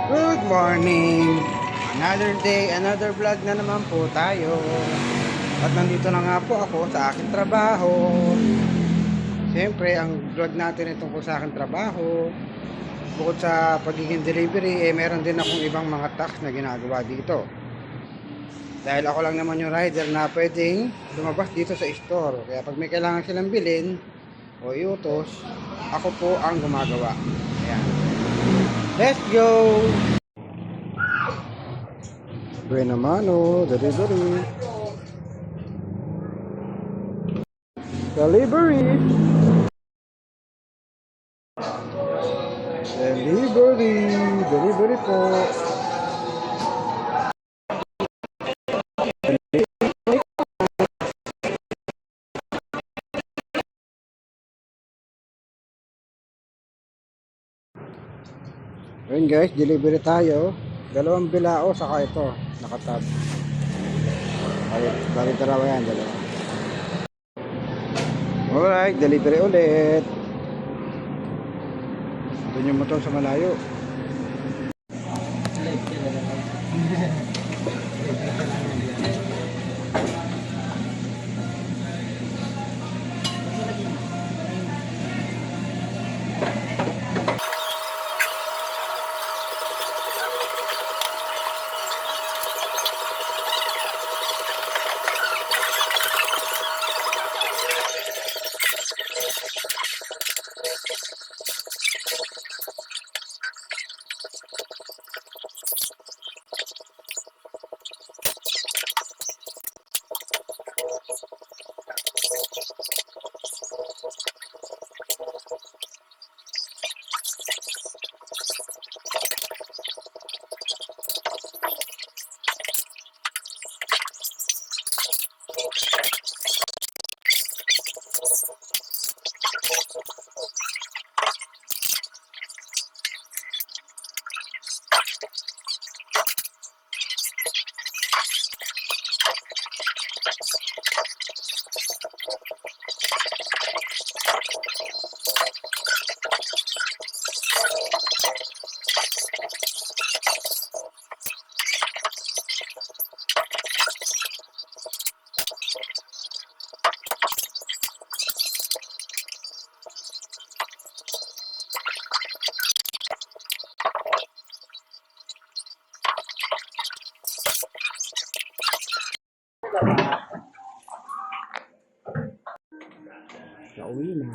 Good morning! Another day, another vlog na naman po tayo. At nandito na nga po ako sa aking trabaho. Siyempre, ang vlog natin ay tungkol sa aking trabaho. Bukod sa pagiging delivery, meron din akong ibang mga tasks na ginagawa dito. Dahil ako lang naman yung rider na pwedeng lumabas dito sa store. Kaya pag may kailangan silang bilhin o iutos, ako po ang gumagawa. Ayan. Let's go! Buena mano, delivery. Delivery. Delivery. Delivery po. Ayun guys, delivery tayo. Dalawang bilao saka ito, nakatab. Bali dalawa yan, dalawa. Alright, delivery ulit. Doon yung motor sa malayo. Nauwi na.